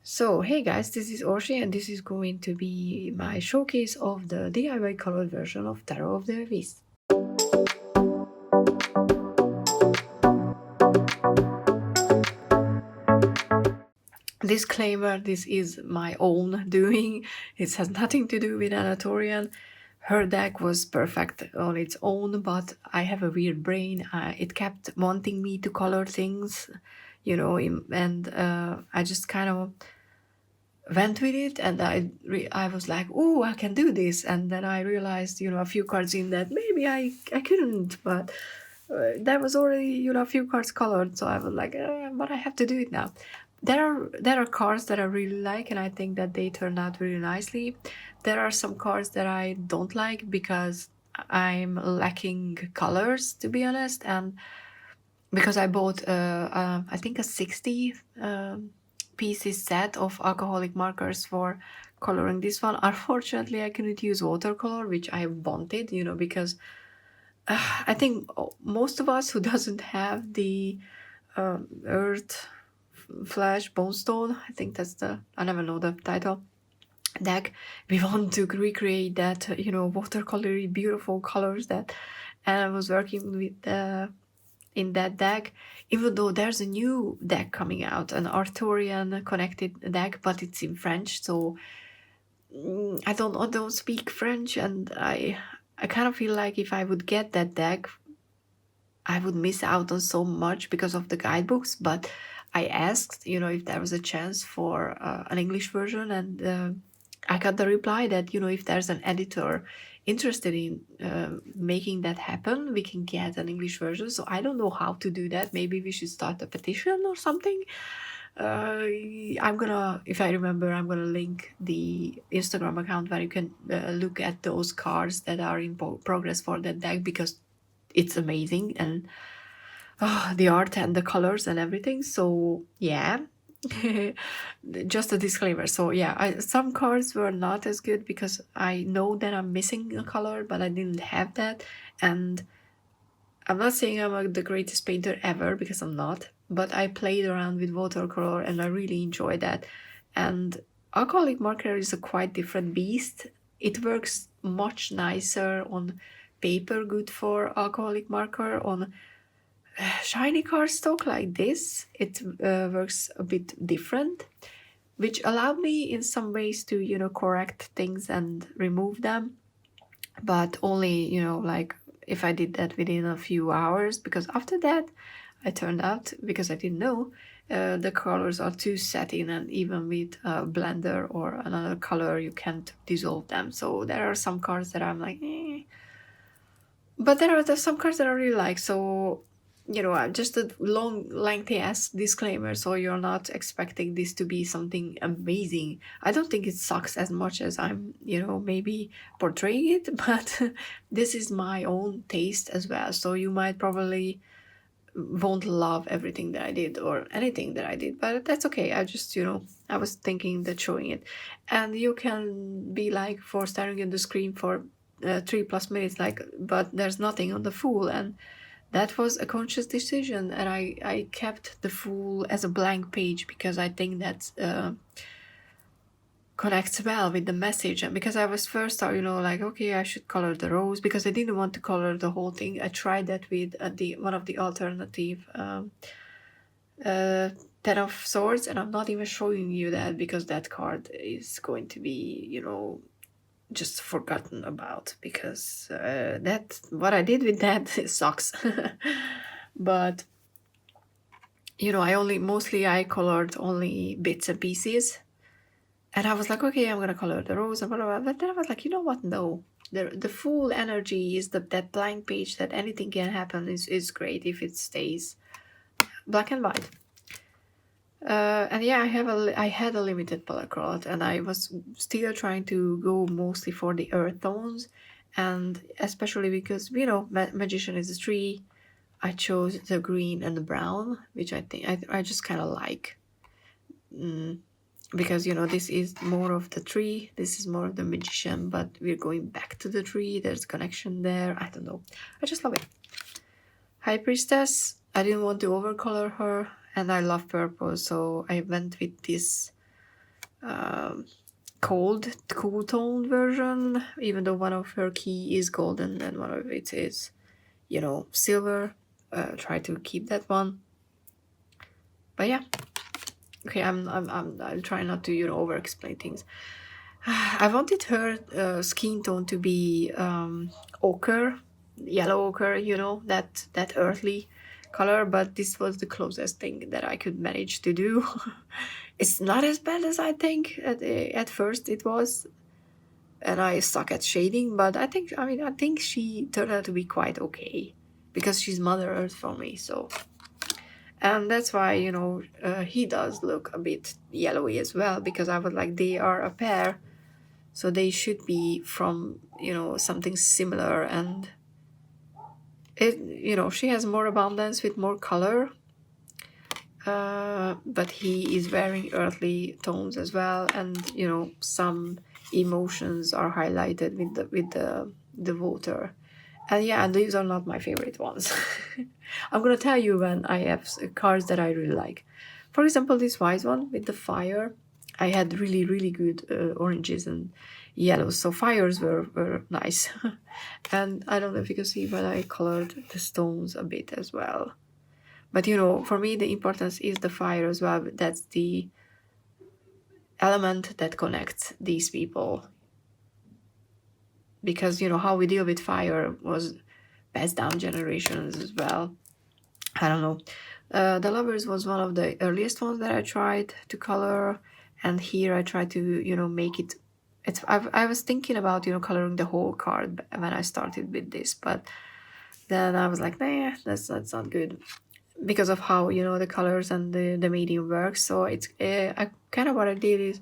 So, hey guys, this is Orshi, and this is going to be my showcase of the DIY colored version of Tarot of the Abyss. Disclaimer, this is my own doing. It has nothing to do with Anatorian. Her deck was perfect on its own, but I have a weird brain. It kept wanting me to color things, and I just kind of went with it, and I was like, oh, I can do this. And then I realized, a few cards in that maybe I couldn't, but there was already, a few cards colored. So I was like, but I have to do it now. There are cards that I really like, and I think that they turned out really nicely. There are some cards that I don't like because I'm lacking colors, to be honest, and because I bought I think a 60 pieces set of alcoholic markers for coloring this one. Unfortunately, I couldn't use watercolor, which I wanted, because I think most of us who doesn't have the Earth Flash Bonestone, I think that's I never know the title, deck, we want to recreate that, watercolory beautiful colors that, and I was working with in that deck, even though there's a new deck coming out, an Arthurian connected deck, but it's in French. So I don't speak French, and I kind of feel like if I would get that deck, I would miss out on so much because of the guidebooks. But I asked, if there was a chance for an English version, and I got the reply that, if there's an editor interested in making that happen, we can get an English version. So I don't know how to do that. Maybe we should start a petition or something. I'm gonna, if I remember, I'm gonna link the Instagram account where you can look at those cards that are in progress for that deck, because it's amazing, and the art and the colors and everything. So yeah, just a disclaimer. So yeah, some cards were not as good because I know that I'm missing a color, but I didn't have that. And I'm not saying I'm the greatest painter ever, because I'm not, but I played around with watercolor and I really enjoy that. And alcoholic marker is a quite different beast. It works much nicer on paper, good for alcoholic marker. On shiny cardstock like this, it works a bit different, which allowed me in some ways to, correct things and remove them. But only, like if I did that within a few hours, because after that, I turned out, because I didn't know, the colors are too satin, and even with a blender or another color, you can't dissolve them. So there are some cards that I'm like, eh. But there are some cards that I really like. So, just a long, lengthy ass disclaimer. So you're not expecting this to be something amazing. I don't think it sucks as much as I'm, maybe portraying it. But this is my own taste as well. So you might probably won't love everything that I did or anything that I did. But that's okay. I just, I was thinking that showing it. And you can be like for staring at the screen for 3+ minutes, like, but there's nothing on the Fool, and that was a conscious decision. And I kept the Fool as a blank page because I think that connects well with the message. And because I was first like, okay, I should color the rose, because I didn't want to color the whole thing. I tried that with the one of the alternative Ten of Swords, and I'm not even showing you that because that card is going to be, just forgotten about, because that what I did with that sucks. But I colored only bits and pieces, and I was like, okay, I'm gonna color the rose and blah, blah, blah. But then I was like, you know what, no, the full energy is that blank page, that anything can happen, is great if it stays black and white. And yeah, I had a limited color palette, and I was still trying to go mostly for the earth tones, and especially because magician is a tree, I chose the green and the brown, which I think I just kind of like, because this is more of the tree, this is more of the magician, but we're going back to the tree. There's a connection there. I don't know. I just love it. High Priestess, I didn't want to overcolor her, and I love purple, so I went with this cool toned version, even though one of her key is golden and one of it is, you know, silver. Try to keep that one. But yeah, okay, I'm trying not to, you know, over explain things. I wanted her skin tone to be ochre, yellow ochre, you know, that earthly color, but this was the closest thing that I could manage to do. It's not as bad as I think at first it was, and I suck at shading, but I think she turned out to be quite okay because she's Mother Earth for me, so. And that's why, you know, he does look a bit yellowy as well, because I was like, they are a pair, so they should be from, you know, something similar. And it, you know, she has more abundance with more color, but he is wearing earthly tones as well, and, you know, some emotions are highlighted with the water. And yeah, and these are not my favorite ones. I'm gonna tell you when I have cards that I really like. For example, this wise one with the fire, I had really good oranges and yellows, so fires were nice. And I don't know if you can see, but I colored the stones a bit as well. But you know, for me the importance is the fire as well. That's the element that connects these people, because you know how we deal with fire was passed down generations as well. I don't know. The Lovers was one of the earliest ones that I tried to color, and here I tried to, you know, make it. I was thinking about, you know, coloring the whole card when I started with this, but then I was like, nah, that's not good because of how, you know, the colors and the medium works. So it's I kind of what I did is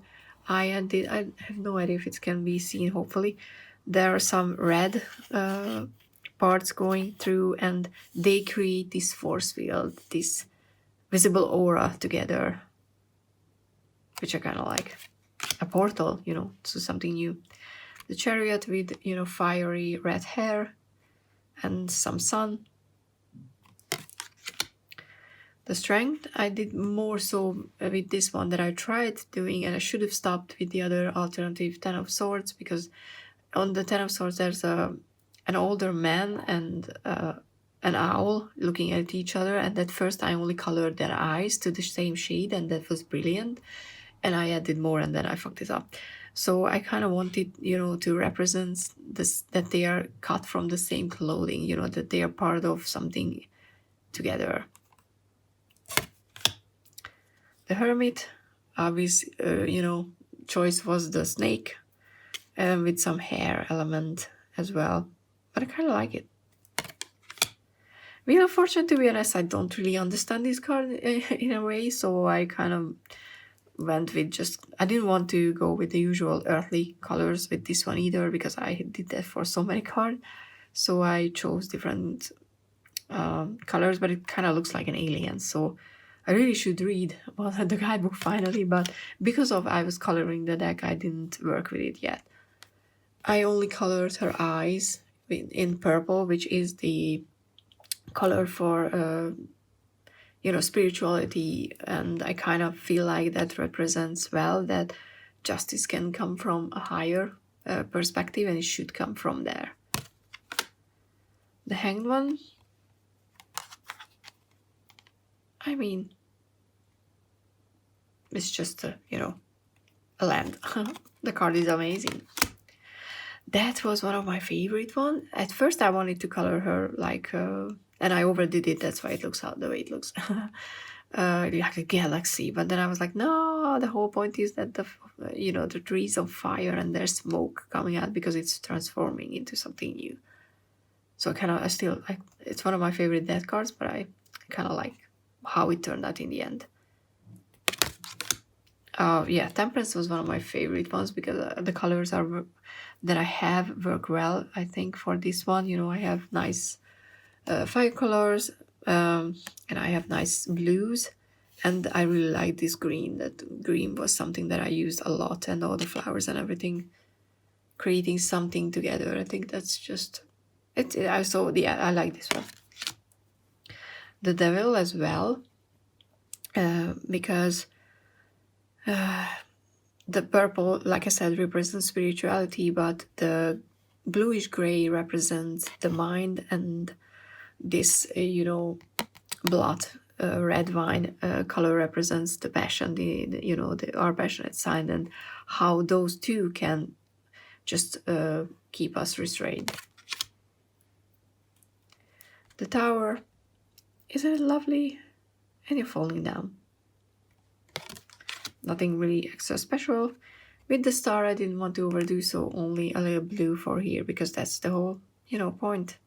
I have no idea if it can be seen. Hopefully, there are some red parts going through, and they create this force field, this visible aura together, which I kind of like. A portal, you know, to something new. The Chariot with, you know, fiery red hair and some sun. The Strength, I did more so with this one that I tried doing, and I should have stopped with the other alternative Ten of Swords, because on the Ten of Swords there's an older man and an owl looking at each other, and at first I only colored their eyes to the same shade, and that was brilliant, and I added more and then I fucked it up. So I kind of wanted, you know, to represent this, that they are cut from the same clothing, you know, that they are part of something together. The Hermit, obvious, you know, choice was the snake, with some hair element as well, but I kind of like it. Wheel of Fortune, to be honest, I don't really understand this card in a way, so I kind of went with just, I didn't want to go with the usual earthly colors with this one either, because I did that for so many cards, so I chose different colors, but it kind of looks like an alien, so I really should read the guidebook finally, but because of I was coloring the deck, I didn't work with it yet. I only colored her eyes in purple, which is the color for you know, spirituality, and I kind of feel like that represents well that justice can come from a higher perspective, and it should come from there. The Hanged One, I mean, it's just a, you know, a land. The card is amazing. That was one of my favorite ones. At first I wanted to color her like and I overdid it, that's why it looks out the way it looks. Like a galaxy, but then I was like, no, the whole point is that the, you know, the trees of fire and there's smoke coming out because it's transforming into something new. So I still like, it's one of my favorite death cards, but I kind of like how it turned out in the end. Yeah, Temperance was one of my favorite ones because the colors are that I have work well, I think, for this one. You know, I have nice fire colors, and I have nice blues, and I really like this green. That green was something that I used a lot, and all the flowers and everything, creating something together. I think that's just it. I like this one. The Devil as well, because the purple, like I said, represents spirituality, but the bluish gray represents the mind, and this, blood red wine color represents the passion, our passionate side, and how those two can just keep us restrained. The Tower, isn't it lovely? And you're falling down. Nothing really extra special. With the star, I didn't want to overdo, so only a little blue for here, because that's the whole, point.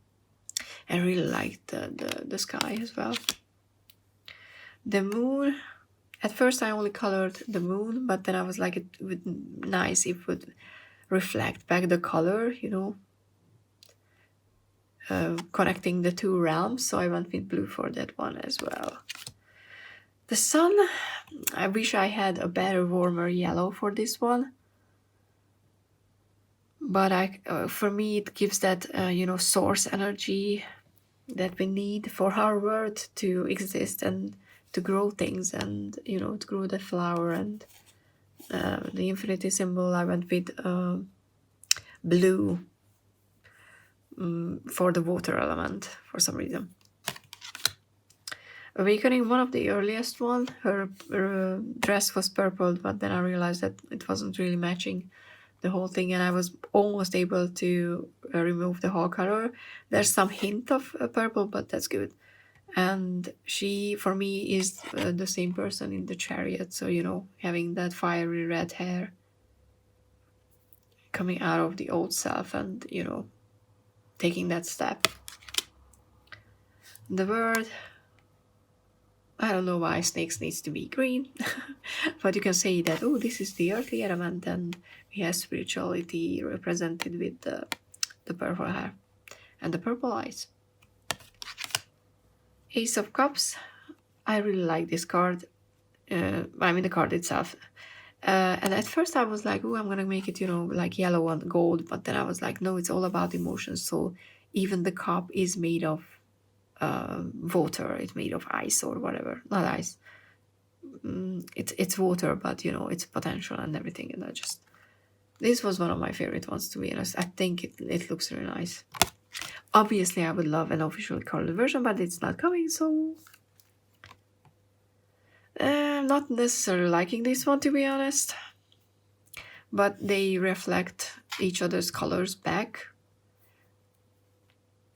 I really like the sky as well. The moon, at first I only colored the moon, but then I was like, it would nice if it would reflect back the color, connecting the two realms, so I went with blue for that one as well. The sun, I wish I had a better, warmer yellow for this one, but for me it gives that source energy that we need for our world to exist and to grow things, and to grow the flower. And the infinity symbol, I went with blue for the water element for some reason. Awakening, one of the earliest one, her dress was purple, but then I realized that it wasn't really matching the whole thing, and I was almost able to remove the whole color. There's some hint of purple, but that's good. And she, for me, is the same person in the chariot, so having that fiery red hair coming out of the old self, and taking that step. The bird, I don't know why snakes needs to be green, but you can say that, oh, this is the earthly element, and we have spirituality represented with the purple hair and the purple eyes. Ace of Cups, I really like this card. The card itself. And at first I was like, oh, I'm gonna make it, like yellow and gold, but then I was like, no, it's all about emotions. So even the cup is made of water, it's made of ice or whatever, not ice. It's water, but it's potential and everything. And this was one of my favorite ones, to be honest. I think it looks really nice. Obviously I would love an official colored version, but it's not coming, so I'm not necessarily liking this one, to be honest, but they reflect each other's colors back,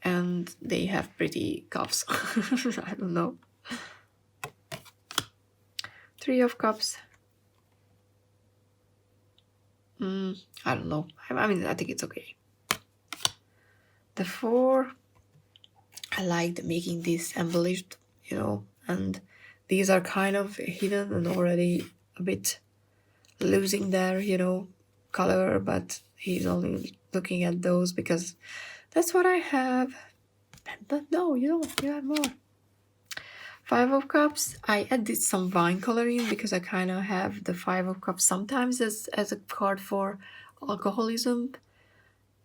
and they have pretty cups. I don't know. Three of Cups. I don't know. I think it's okay. The Four, I liked making this embellished, and these are kind of hidden and already a bit losing their, color, but he's only looking at those because that's what I have. But no, you have more. Five of Cups, I added some wine coloring because I kind of have the Five of Cups sometimes as a card for alcoholism.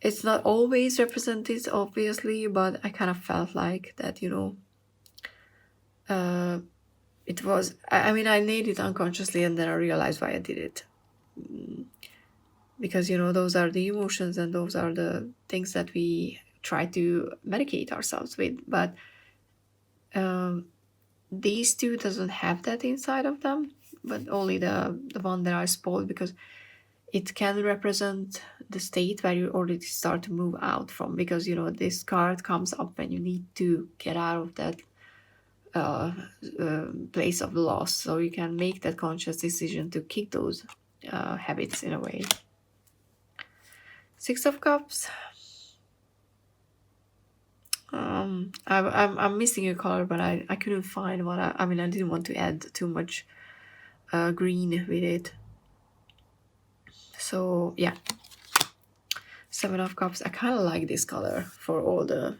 It's not always represented, obviously, but I kind of felt like that, it was, I made it unconsciously, and then I realized why I did it. Because, those are the emotions, and those are the things that we try to medicate ourselves with. But these two doesn't have that inside of them, but only the one that I spoiled, because it can represent the state where you already start to move out from, because this card comes up when you need to get out of that place of loss, so you can make that conscious decision to kick those habits in a way. Six of Cups, I'm missing a color, but I couldn't find what I didn't want to add too much green with it. So yeah. Seven of Cups, I kind of like this color for all the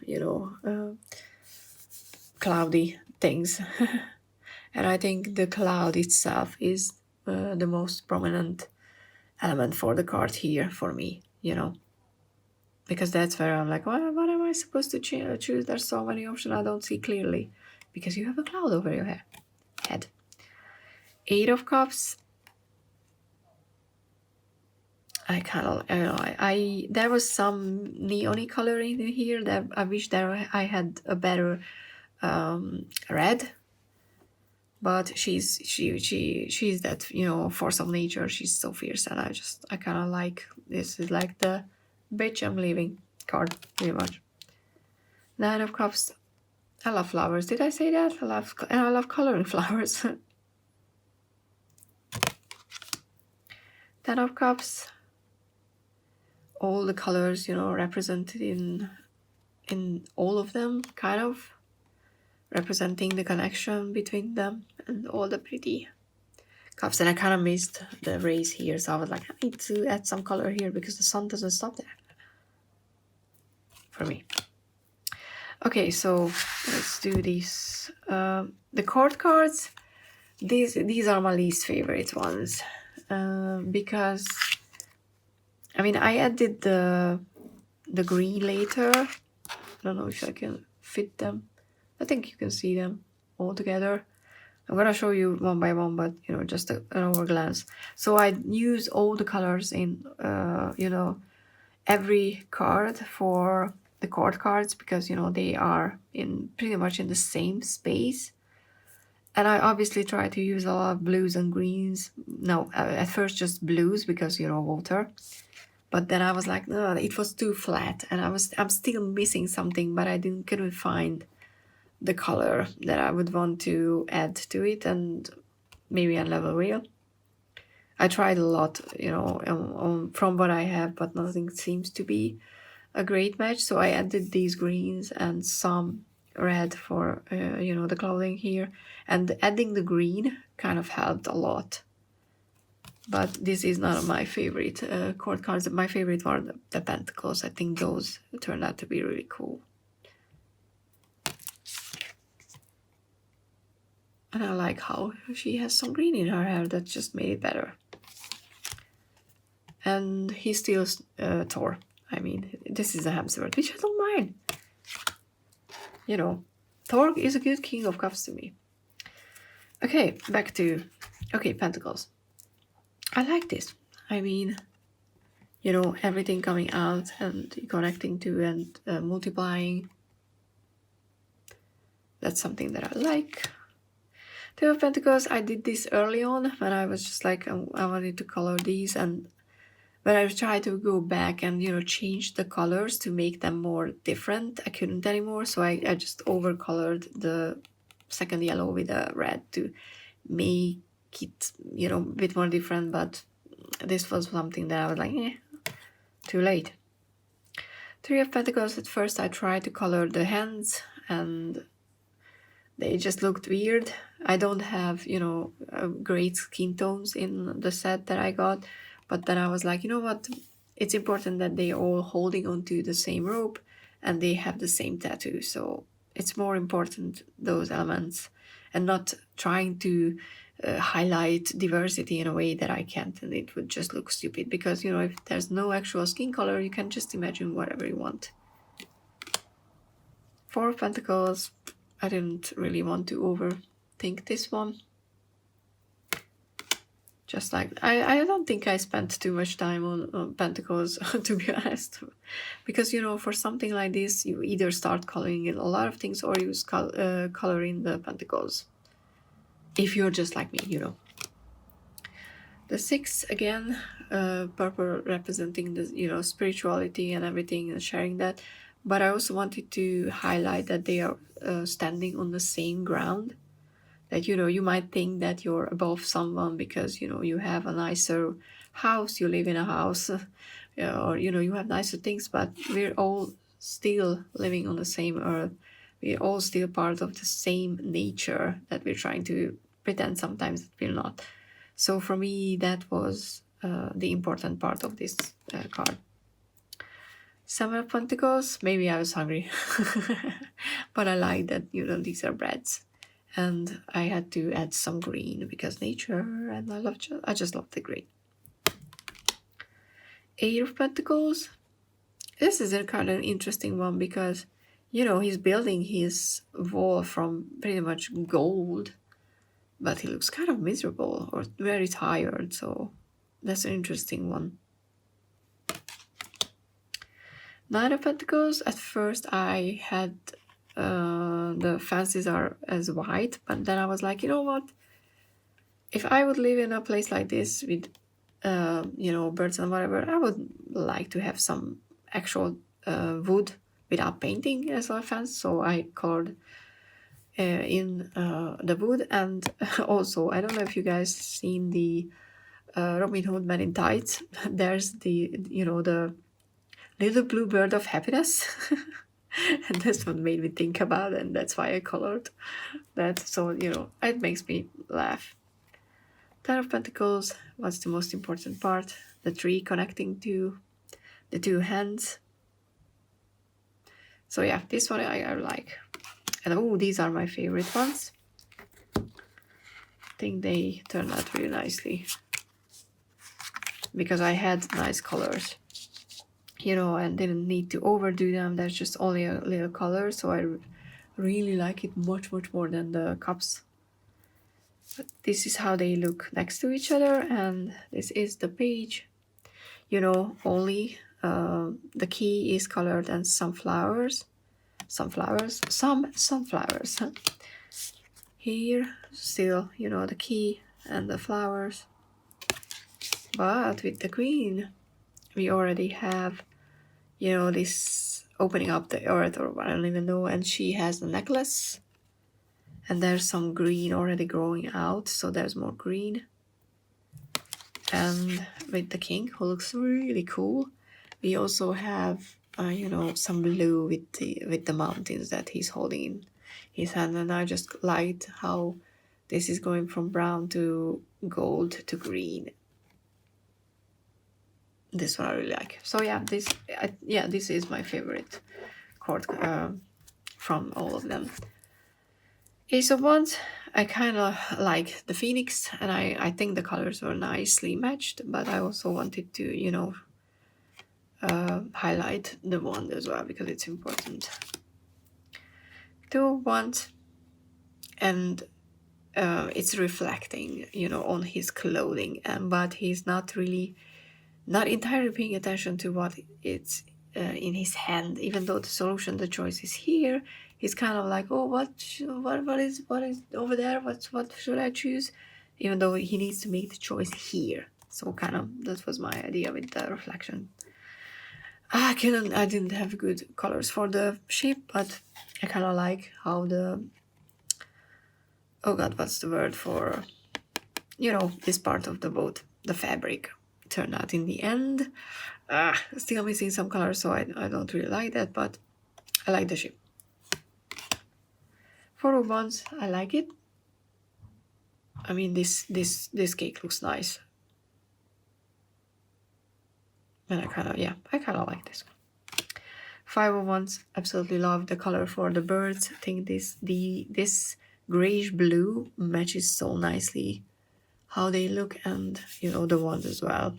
cloudy things. And I think the cloud itself is the most prominent element for the card here for me, because that's where I'm like, what am I supposed to choose? There's so many options I don't see clearly, because you have a cloud over your head. Eight of Cups, I kind of, I there was some neon color in here that I wish that I had a better red, but she's that, you know, force of nature. She's so fierce, and I kind of like, this is like the bitch I'm leaving card, pretty much. Nine of Cups. I love flowers. Did I say that? I love coloring flowers. Ten of Cups. All the colors, you know, represented in all of them, kind of representing the connection between them, and all the pretty cups. And I kind of missed the rays here, so I was like, I need to add some color here because the sun doesn't stop there for me. Okay, so let's do this. The court cards, these are my least favorite ones, because I mean, I added the green later. I don't know if I can fit them. I think you can see them all together. I'm gonna show you one by one, but you know, just an over glance. So I use all the colors in you know, every card for the court cards, because you know, they are in pretty much in the same space. And I obviously try to use a lot of blues and greens. No, at first just blues, because you know, water. But then I was like, no, it was too flat, and I'm still missing something, but I couldn't find the color that I would want to add to it, and maybe I never will. I tried a lot, you know, from what I have, but nothing seems to be a great match. So I added these greens and some red for, you know, the clothing here, and adding the green kind of helped a lot. But this is not my favorite court cards. My favorite were the pentacles. I think those turned out to be really cool. And I like how she has some green in her hair. That just made it better. And he steals Thor. I mean, this is a Hemsworth, which I don't mind. You know, Thor is a good king of cups to me. Okay, back to... Okay, pentacles. I like this. I mean, you know, everything coming out and connecting to and multiplying. That's something that I like. Two of Pentacles, I did this early on when I was just like, I wanted to color these, and when I tried to go back and, you know, change the colors to make them more different, I couldn't anymore. So I just overcolored the second yellow with a red to make it, you know, a bit more different. But this was something that I was like, too late. Three of Pentacles, at first I tried to color the hands and they just looked weird. I don't have, you know, great skin tones in the set that I got. But then I was like, you know what? It's important that they all holding onto the same rope and they have the same tattoo. So it's more important, those elements, and not trying to highlight diversity in a way that I can't, and it would just look stupid. Because, you know, if there's no actual skin color, you can just imagine whatever you want. Four of Pentacles. I didn't really want to overthink this one. Just like, I don't think I spent too much time on Pentacles, to be honest. Because, you know, for something like this, you either start coloring in a lot of things or you color in the Pentacles. If you're just like me, you know. The Six, again, purple representing the, you know, spirituality and everything and sharing that. But I also wanted to highlight that they are standing on the same ground. That, you know, you might think that you're above someone because, you know, you have a nicer house, you live in a house, or, you know, you have nicer things, but we're all still living on the same earth. We're all still part of the same nature that we're trying to pretend sometimes that we're not. So for me, that was the important part of this card. Seven of Pentacles, maybe I was hungry, but I like that, you know, these are breads. And I had to add some green because nature, and I just love the green. Eight of Pentacles. This is a kind of interesting one because, you know, he's building his wall from pretty much gold, but he looks kind of miserable or very tired. So that's an interesting one. Nine of Pentacles, at first I had the fancies are as white, but then I was like, you know what? If I would live in a place like this with, you know, birds and whatever, I would like to have some actual wood without painting as a fancy. So I colored in the wood. And also, I don't know if you guys seen the Robin Hood Man in Tights. There's the, you know, the little blue bird of happiness. And that's what made me think about it, and that's why I colored that. So, you know, it makes me laugh. Ten of Pentacles, what's the most important part? The tree connecting to the two hands. So yeah, this one I like. And oh, these are my favorite ones. I think they turned out really nicely. Because I had nice colors. You know, and didn't need to overdo them. There's just only a little color, so I really like it much more than the cups. But this is how they look next to each other, and this is the page. You know, only the key is colored and some sunflowers. Here still, you know, the key and the flowers. But with the green, we already have, you know, this opening up the earth, or I don't even know, and she has a necklace. And there's some green already growing out, so there's more green. And with the king, who looks really cool, we also have, you know, some blue with the mountains that he's holding in his hand. And I just liked how this is going from brown to gold to green. This one I really like. So yeah, this is my favorite card from all of them. Ace of Wands, I kind of like the Phoenix, and I think the colors were nicely matched, but I also wanted to, you know, highlight the wand as well, because it's important. Two of Wands, and it's reflecting, you know, on his clothing, but he's not entirely paying attention to what it's in his hand, even though the solution, the choice is here. He's kind of like, oh, what is over there? What should I choose? Even though he needs to make the choice here. So kind of that was my idea with the reflection. I didn't have good colors for the shape, but I kind of like how the, oh god, what's the word for, you know, this part of the boat, the fabric, turned out in the end. Still missing some colors, so I don't really like that, but I like the shape. Four of Wands, I like it. I mean, this cake looks nice. And I kind of like this one. Five of Wands, absolutely love the color for the birds. I think this grayish blue matches so nicely how they look, and you know, the wands as well.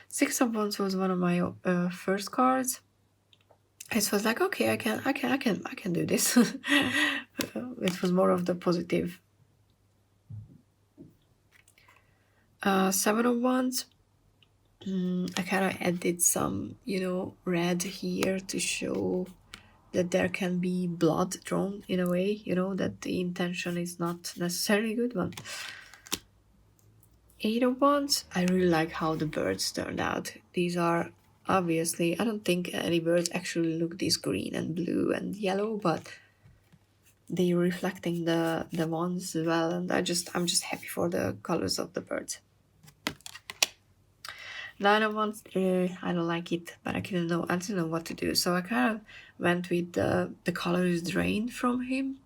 Six of Wands was one of my first cards. It was like, okay, I can do this. It was more of the positive. Seven of Wands. I kind of added some, you know, red here to show that there can be blood drawn in a way, you know, that the intention is not necessarily good one. Eight of Wands, I really like how the birds turned out. These are obviously, I don't think any birds actually look this green and blue and yellow, but they're reflecting the wands as well, and I'm just happy for the colors of the birds. Nine of Wands, I don't like it, but I didn't know what to do, so I kind of went with the color is drained from him.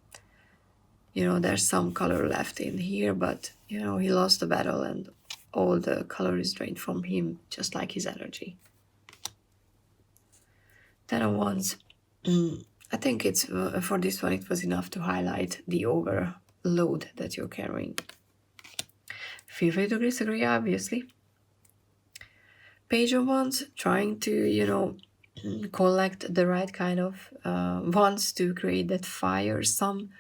You know, there's some color left in here, but you know, he lost the battle and all the color is drained from him, just like his energy. Ten of Wands, I think it's for this one it was enough to highlight the overload that you're carrying. Feel free to disagree, obviously. Page of Wands, trying to, you know, collect the right kind of wands to create that fire. Some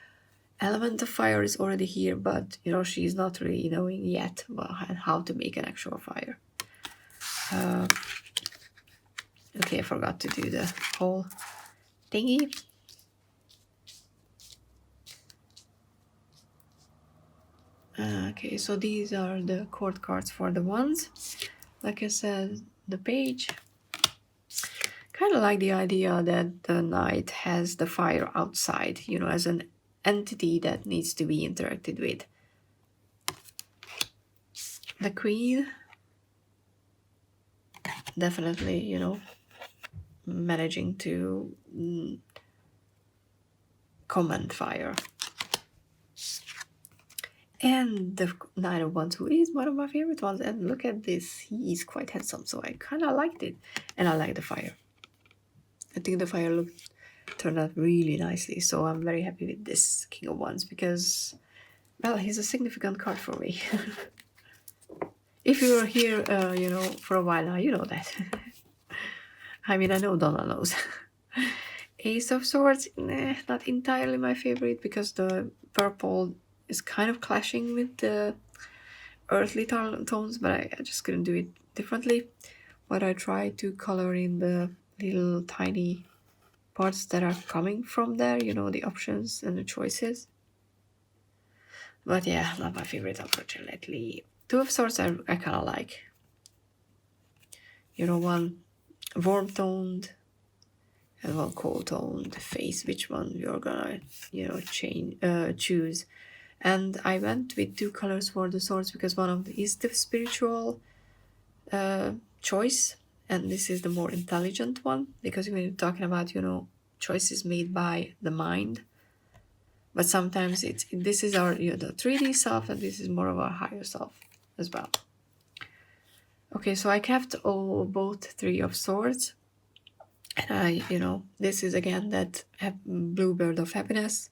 element of fire is already here, but you know, she's not really knowing yet how to make an actual fire. Okay, I forgot to do the whole thingy. Okay, so these are the court cards for the wands. Like I said, the page. Kind of like the idea that the knight has the fire outside, you know, as an entity that needs to be interacted with. The queen, definitely, you know, managing to command fire. And the Knight of Wands, who is one of my favorite ones. And look at this, he is quite handsome, so I kind of liked it. And I like the fire. I think the fire turned out really nicely, so I'm very happy with this King of Wands because, well, he's a significant card for me. If you were here, you know, for a while now, you know that. I mean, I know Donna knows. Ace of Swords, not entirely my favorite because the purple is kind of clashing with the earthly tones, but I just couldn't do it differently. But I tried to color in the little tiny parts that are coming from there, you know, the options and the choices. But yeah, not my favorite, unfortunately. Two of Swords I kind of like. You know, one warm toned and one cold toned face. Which one you're gonna, you know, choose? And I went with two colors for the swords because one of them is the spiritual choice, and this is the more intelligent one, because when you're talking about, you know, choices made by the mind, but sometimes this is our, you know, the 3D self, and this is more of our higher self as well. Okay, so I kept both Three of Swords, and I, you know, this is again that bluebird of happiness,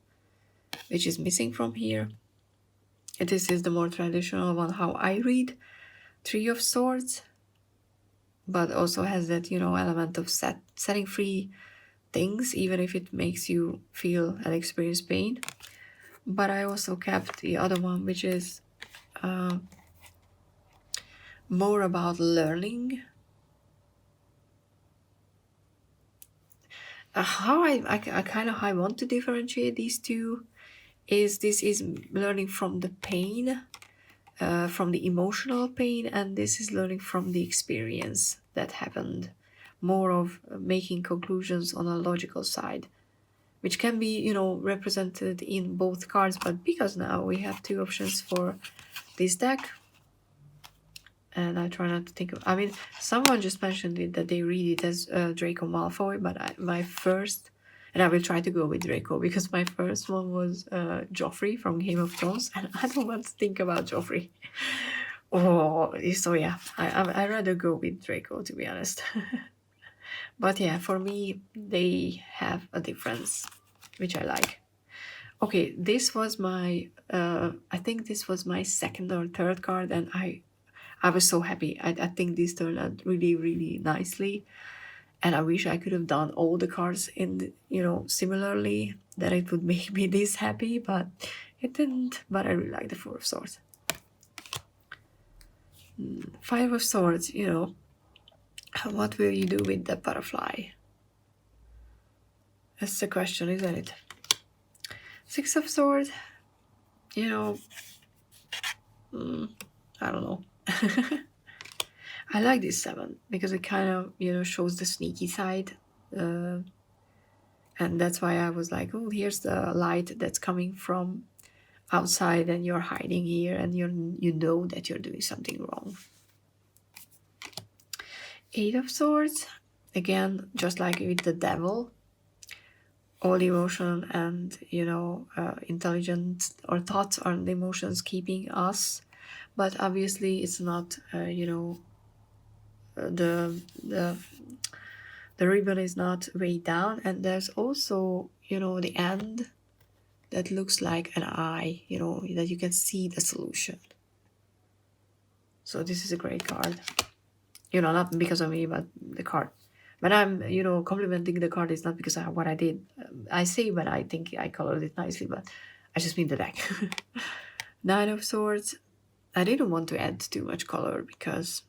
which is missing from here. And this is the more traditional one, how I read Three of Swords, but also has that, you know, element of setting free things, even if it makes you feel and experience pain. But I also kept the other one, which is more about learning. How I kind of I want to differentiate these two is this is learning from the pain, from the emotional pain, and this is learning from the experience that happened, more of making conclusions on a logical side, which can be, you know, represented in both cards. But because now we have two options for this deck, and I try not to think of, I mean, someone just mentioned it that they read it as Draco Malfoy, but my first, and I will try to go with Draco because my first one was Joffrey from Game of Thrones, and I don't want to think about Joffrey. Oh, so yeah, I rather go with Draco, to be honest. But yeah, for me, they have a difference, which I like. Okay, this was my, I think this was my second or third card, and I was so happy. I think this turned out really, really nicely. And I wish I could have done all the cards in, you know, similarly, that it would make me this happy, but it didn't. But I really like the Four of Swords. Five of Swords, you know, what will you do with the butterfly? That's the question, isn't it? Six of Swords, you know, I don't know. I like this seven because it kind of, you know, shows the sneaky side. And that's why I was like, oh, here's the light that's coming from outside and you're hiding here and you know that you're doing something wrong. Eight of Swords, again, just like with the devil, all emotion and, you know, intelligent or thoughts are the emotions keeping us, but obviously it's not, you know, the ribbon is not weighed down, and there's also, you know, the end that looks like an eye, you know, that you can see the solution. So this is a great card, you know, not because of me, but the card. When I'm, you know, complimenting the card, it's not because of what I did. I say when I think I colored it nicely, but I just mean the deck. Nine of Swords, I didn't want to add too much color because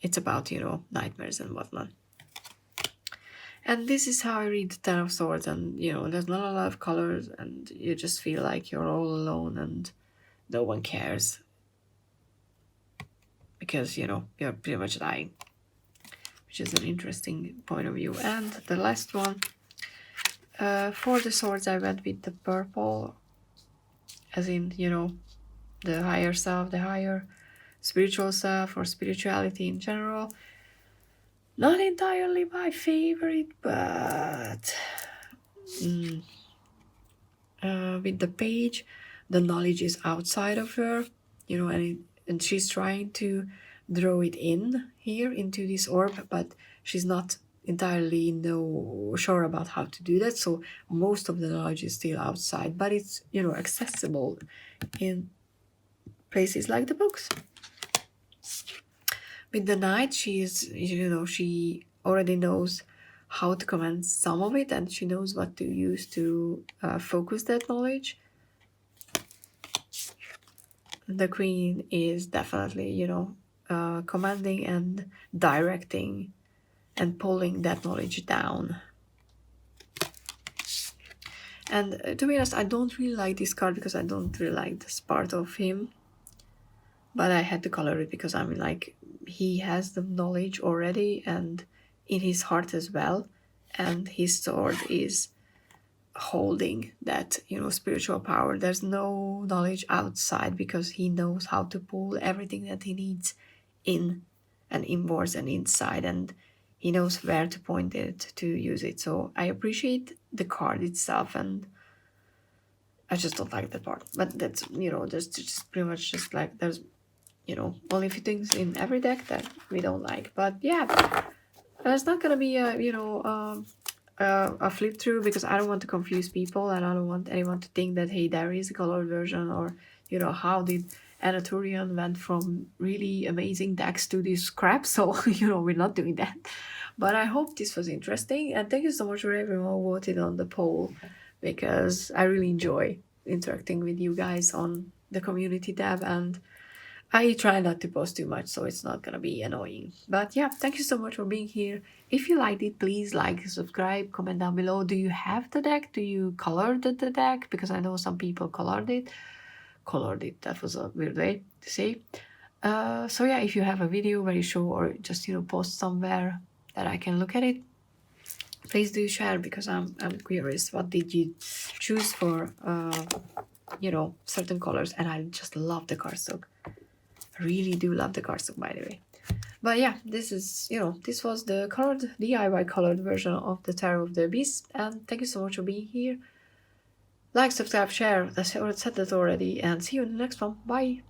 it's about, you know, nightmares and whatnot. And this is how I read the Ten of Swords, and you know, there's not a lot of colors, and you just feel like you're all alone and no one cares because, you know, you're pretty much dying, which is an interesting point of view. And the last one, for the swords, I went with the purple, as in, you know, the higher self, the higher spiritual self, or spirituality in general. Not entirely my favorite, but with the page, the knowledge is outside of her, you know, and she's trying to draw it in here into this orb, but she's not entirely sure about how to do that. So most of the knowledge is still outside, but it's, you know, accessible in places like the books. With the Knight, she is, you know, she already knows how to command some of it, and she knows what to use to focus that knowledge. The Queen is definitely, you know, commanding and directing and pulling that knowledge down. And to be honest, I don't really like this card because I don't really like this part of him. But I had to color it because I mean, like, he has the knowledge already and in his heart as well. And his sword is holding that, you know, spiritual power. There's no knowledge outside because he knows how to pull everything that he needs in and inwards and inside. And he knows where to point it to use it. So I appreciate the card itself, and I just don't like that part. But that's, you know, just pretty much just like there's, you know, only a few things in every deck that we don't like. But yeah, there's not gonna be a, you know, a flip through because I don't want to confuse people, and I don't want anyone to think that, hey, there is a colored version, or, you know, how did Anatolian went from really amazing decks to this crap. So, you know, we're not doing that. But I hope this was interesting, and thank you so much for everyone who voted on the poll, because I really enjoy interacting with you guys on the community tab, and I try not to post too much, so it's not gonna be annoying. But yeah, thank you so much for being here. If you liked it, please like, subscribe, comment down below. Do you have the deck? Do you color the deck? Because I know some people colored it. That was a weird way to say. So yeah, if you have a video where you show, or just, you know, post somewhere that I can look at it, please do share, because I'm curious. What did you choose for, you know, certain colors? And I just love the cardstock. Really do love the cardstock, by the way. But yeah, this is, you know, this was the colored DIY colored version of the Tarot of the Abyss, and thank you so much for being here. Like, subscribe, share, I said that already, and see you in the next one. Bye.